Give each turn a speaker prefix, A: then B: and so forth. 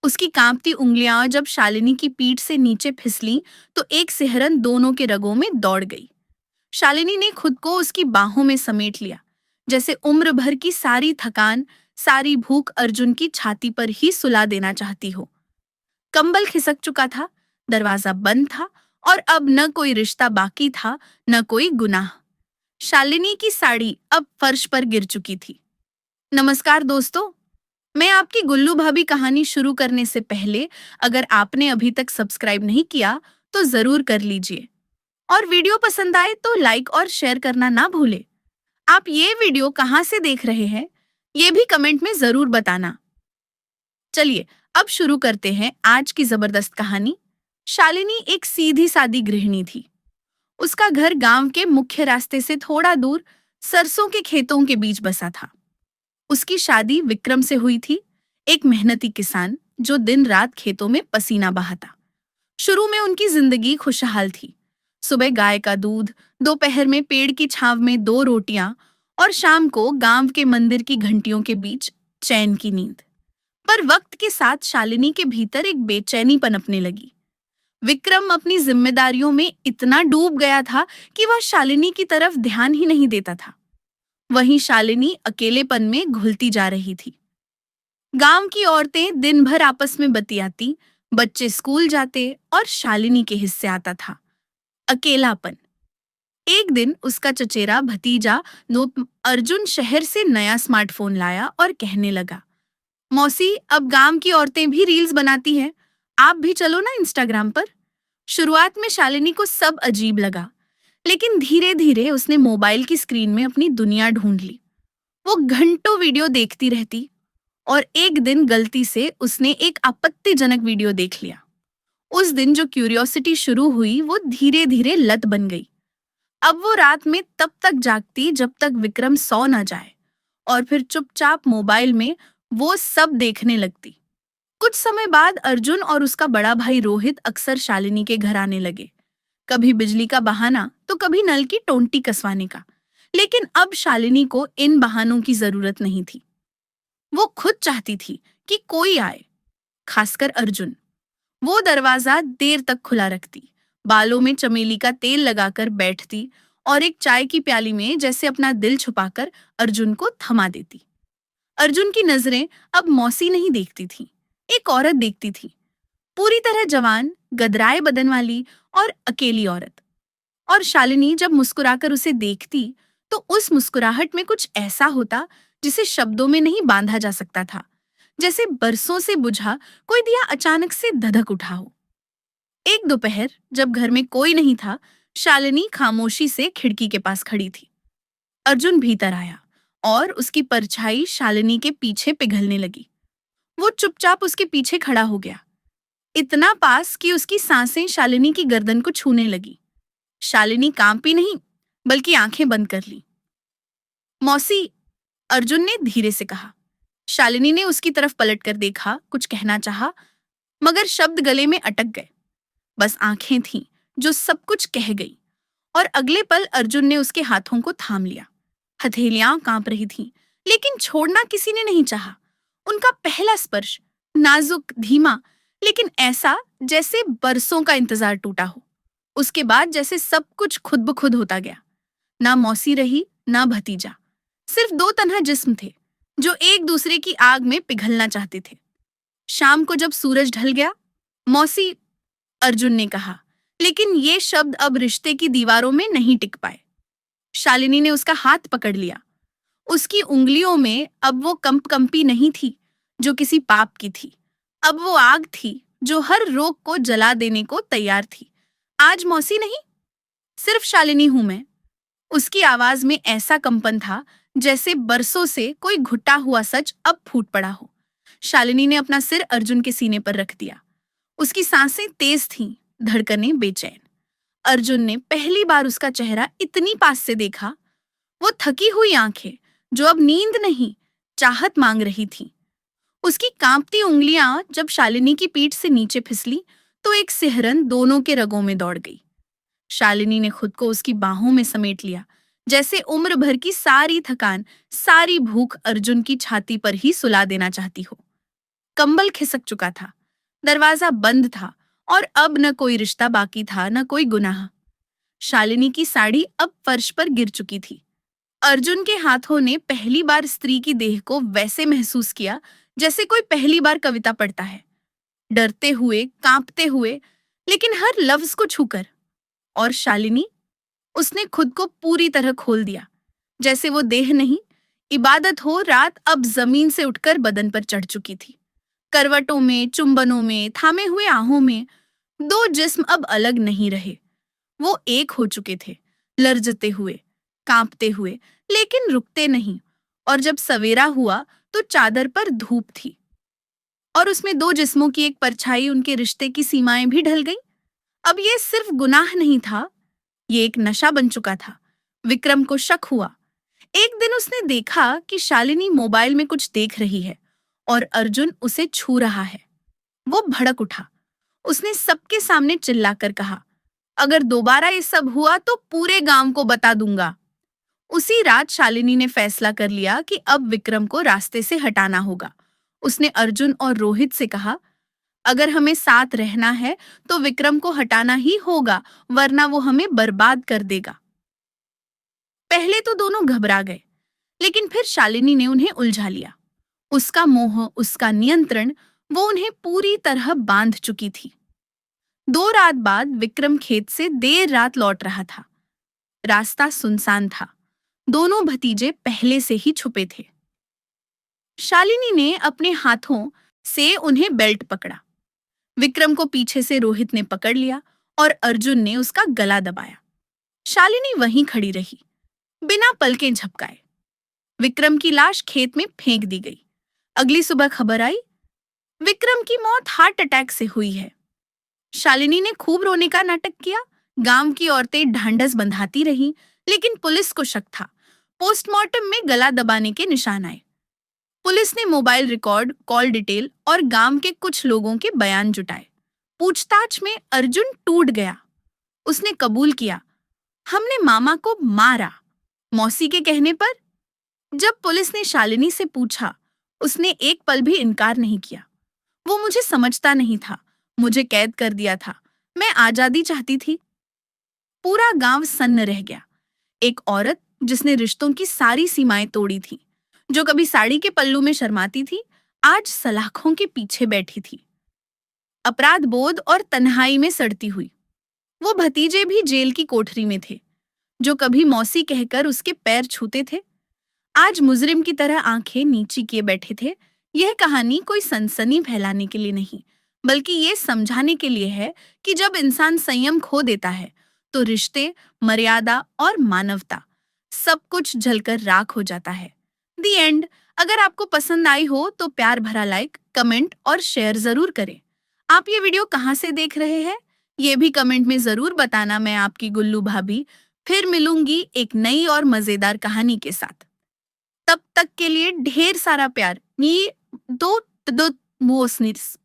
A: उसकी कांपती उंगलियां जब शालिनी की पीठ से नीचे फिसली तो एक सिहरन दोनों के रगों में दौड़ गई। शालिनी ने खुद को उसकी बाहों में समेट लिया, जैसे उम्र भर की सारी थकान, सारी भूख अर्जुन की छाती पर ही सुला देना चाहती हो। कंबल खिसक चुका था, दरवाजा बंद था और अब न कोई रिश्ता बाकी था, न कोई गुनाह। शालिनी की साड़ी अब फर्श पर गिर चुकी थी। नमस्कार दोस्तों, मैं आपकी गुल्लू भाभी कहानी शुरू करने से पहले, अगर आपने अभी तक सब्सक्राइब नहीं किया तो जरूर कर लीजिए और वीडियो पसंद आए तो लाइक और शेयर करना ना भूले। आप ये वीडियो कहाँ से देख रहे हैं, ये भी कमेंट में जरूर बताना। चलिए अब शुरू करते हैं आज की जबरदस्त कहानी। शालिनी एक सीधी सादी गृहिणी थी। उसका घर गांव के मुख्य रास्ते से थोड़ा दूर सरसों के खेतों के बीच बसा था। उसकी शादी विक्रम से हुई थी, एक मेहनती किसान जो दिन रात खेतों में पसीना बहाता। शुरू में उनकी जिंदगी खुशहाल थी। सुबह गाय का दूध, दोपहर में पेड़ की छांव में दो रोटियां और शाम को गांव के मंदिर की घंटियों के बीच चैन की नींद। पर वक्त के साथ शालिनी के भीतर एक बेचैनी पनपने लगी। विक्रम अपनी जिम्मेदारियों में इतना डूब गया था कि वह शालिनी की तरफ ध्यान ही नहीं देता था। वहीं शालिनी अकेलेपन में घुलती जा रही थी। गांव की औरतें दिन भर आपस में बतियाती, बच्चे स्कूल जाते और शालिनी के हिस्से आता था अकेलापन। एक दिन उसका चचेरा भतीजा अर्जुन शहर से नया स्मार्टफोन लाया और कहने लगा, मौसी, अब गांव की औरतें भी रील्स बनाती हैं, आप भी चलो ना इंस्टाग्राम पर। शुरुआत में शालिनी को सब अजीब लगा, लेकिन धीरे धीरे उसने मोबाइल की स्क्रीन में अपनी दुनिया ढूंढ ली। वो घंटों वीडियो देखती रहती और एक दिन गलती से उसने एक आपत्तिजनक वीडियो देख लिया। उस दिन जो क्यूरियोसिटी शुरू हुई वो धीरे धीरे लत बन गई। अब वो रात में तब तक जागती जब तक विक्रम सो न जाए और फिर चुपचाप मोबाइल में वो सब देखने लगती। कुछ समय बाद अर्जुन और उसका बड़ा भाई रोहित अक्सर शालिनी के घर आने लगे। कभी बिजली का बहाना तो कभी नल की टोंटी कसवाने का। लेकिन अब शालिनी को इन बहानों की जरूरत नहीं थी। वो खुद चाहती थी कि कोई आए, खासकर अर्जुन। वो दरवाजा देर तक खुला रखती, बालों में चमेली का तेल लगाकर बैठती और एक चाय की प्याली में जैसे अपना दिल छुपाकर अर्जुन को थमा देती। अर्जुन की नजरें अब मौसी नहीं देखती थी, एक औरत देखती थी, पूरी तरह जवान, गदराए बदन वाली और अकेली औरत। और शालिनी जब मुस्कुराकर उसे देखती तो उस मुस्कुराहट में कुछ ऐसा होता जिसे शब्दों में नहीं बांधा जा सकता था, जैसे बरसों से बुझा कोई दिया अचानक से धधक उठा हो। एक दोपहर जब घर में कोई नहीं था, शालिनी खामोशी से खिड़की के पास खड़ी थी। अर्जुन भीतर आया और उसकी परछाई शालिनी के पीछे पिघलने लगी। वो चुपचाप उसके पीछे खड़ा हो गया, इतना पास कि उसकी सांसें शालिनी की गर्दन को छूने लगी। शालिनी कांपी नहीं, बल्कि आंखें बंद कर ली। मौसी, अर्जुन ने धीरे से कहा। शालिनी ने उसकी तरफ पलटकर देखा, कुछ कहना चाहा, मगर शब्द गले में अटक गए। बस आंखें थीं जो सब कुछ कह गई। और अगले पल अर्जुन ने उसके हाथों को थाम लिया। हथेलियां कांप रही थीं, लेकिन छोड़ना किसी ने नहीं चाहा। उनका पहला स्पर्श, नाजुक, धीमा, लेकिन ऐसा जैसे बरसों का इंतजार टूटा हो। उसके बाद जैसे सब कुछ खुद ब खुद होता गया। ना मौसी रही, ना भतीजा, सिर्फ दो तन्हा जिस्म थे जो एक दूसरे की आग में पिघलना चाहते थे। शाम को जब सूरज ढल गया, मौसी, अर्जुन ने कहा, लेकिन ये शब्द अब रिश्ते की दीवारों में नहीं टिक पाए। शालिनी ने उसका हाथ पकड़ लिया। उसकी उंगलियों में अब वो कंपी नहीं थी जो किसी पाप की थी। अब वो आग थी जो हर रोग को जला देने को तैयार थी। आज मौसी नहीं, सिर्फ शालिनी हूं मैं। उसकी आवाज में ऐसा कंपन था जैसे बरसों से कोई घुटा हुआ सच अब फूट पड़ा हो। शालिनी ने अपना सिर अर्जुन के सीने पर रख दिया। उसकी सांसें तेज थीं, धड़कनें बेचैन। अर्जुन ने पहली बार उसका चेहरा इतनी पास से देखा। वो थकी हुई आंखें जो अब नींद नहीं, चाहत मांग रही थीं। उसकी कांपती उंगलियां जब शालिनी की पीठ से नीचे फिसली तो एक सिहरन दोनों के रगों में दौड़ गई। शालिनी ने खुद को उसकी बाहों में समेट लिया, जैसे उम्र भर की सारी थकान, सारी भूख अर्जुन की छाती पर ही सुला देना चाहती हो। कंबल खिसक चुका था, दरवाजा बंद था और अब न कोई रिश्ता बाकी था न कोई गुनाह। शालिनी की साड़ी अब फर्श पर गिर चुकी थी। अर्जुन के हाथों ने पहली बार स्त्री की देह को वैसे महसूस किया जैसे कोई पहली बार कविता पढ़ता है, डरते हुए, कांपते हुए, लेकिन हर लफ्ज को छूकर। और शालिनी, उसने खुद को पूरी तरह खोल दिया, जैसे वो देह नहीं, इबादत हो रात अब जमीन से उठकर बदन पर चढ़ चुकी थी। करवटों में, चुंबनों में, थामे हुए आहों में दो जिस्म अब अलग नहीं रहे। वो एक हो चुके थे, लरजते हुए, कांपते हुए, लेकिन रुकते नहीं। और जब सवेरा हुआ तो चादर पर धूप थी और उसमें दो जिस्मों की एक परछाई, उनके रिश्ते की सीमाएं भी ढल गईं। अब ये सिर्फ गुनाह नहीं था, ये एक नशा बन चुका था। विक्रम को शक हुआ। एक दिन उसने देखा कि शालिनी मोबाइल में कुछ देख रही है और अर्जुन उसे छू रहा है। वो भड़क उठा। उसने सबके सामने चिल्लाकर कहा, अगर दोबारा ये सब हुआ तो पूरे गांव को बता दूंगा। उसी रात शालिनी ने फैसला कर लिया कि अब विक्रम को रास्ते से हटाना होगा। उसने अर्जुन और रोहित से कहा, अगर हमें साथ रहना है तो विक्रम को हटाना ही होगा, वरना वो हमें बर्बाद कर देगा। पहले तो दोनों घबरा गए, लेकिन फिर शालिनी ने उन्हें उलझा लिया। उसका मोह, उसका नियंत्रण, वो उन्हें पूरी तरह बांध चुकी थी। 2 रात बाद विक्रम खेत से देर रात लौट रहा था। रास्ता सुनसान था। दोनों भतीजे पहले से ही छुपे थे। शालिनी ने अपने हाथों से उन्हें बेल्ट पकड़ा। विक्रम को पीछे से रोहित ने पकड़ लिया और अर्जुन ने उसका गला दबाया। शालिनी वहीं खड़ी रही, बिना पलकें झपकाए। विक्रम की लाश खेत में फेंक दी गई। अगली सुबह खबर आई, विक्रम की मौत हार्ट अटैक से हुई है। शालिनी ने खूब रोने का नाटक किया। गांव की औरतें ढांढस बंधाती रहीं, लेकिन पुलिस को शक था। पोस्टमार्टम में गला दबाने के निशान आए। पुलिस ने मोबाइल रिकॉर्ड, कॉल डिटेल और गांव के कुछ लोगों के बयान जुटाए। पूछताछ में अर्जुन टूट गया। उसने कबूल किया, हमने मामा को मारा, मौसी के कहने पर। जब पुलिस ने शालिनी से पूछा, उसने एक पल भी इनकार नहीं किया। वो मुझे समझता नहीं था, मुझे कैद कर दिया था, मैं आजादी चाहती थी। पूरा गांव सन्न रह गया। एक औरत जिसने रिश्तों की सारी सीमाएं तोड़ी थी, जो कभी साड़ी के पल्लू में शर्माती थी, आज सलाखों के पीछे बैठी थी, अपराध बोध और तन्हाई में सड़ती हुई। वो भतीजे भी जेल की कोठरी में थे, जो कभी मौसी कहकर उसके पैर छूते थे, आज मुजरिम की तरह आंखें नीची किए बैठे थे। यह कहानी कोई सनसनी फैलाने के लिए नहीं, बल्कि ये समझाने के लिए है कि जब इंसान संयम खो देता है तो रिश्ते, मर्यादा और मानवता सब कुछ जलकर राख हो जाता है। दी एंड। अगर आपको पसंद आई हो तो प्यार भरा लाइक, कमेंट और शेयर जरूर करें। आप ये वीडियो कहाँ से देख रहे हैं, ये भी कमेंट में जरूर बताना। मैं आपकी गुल्लू भाभी फिर मिलूंगी एक नई और मजेदार कहानी के साथ। तब तक के लिए ढेर सारा प्यार। ये दो दो मोसनिस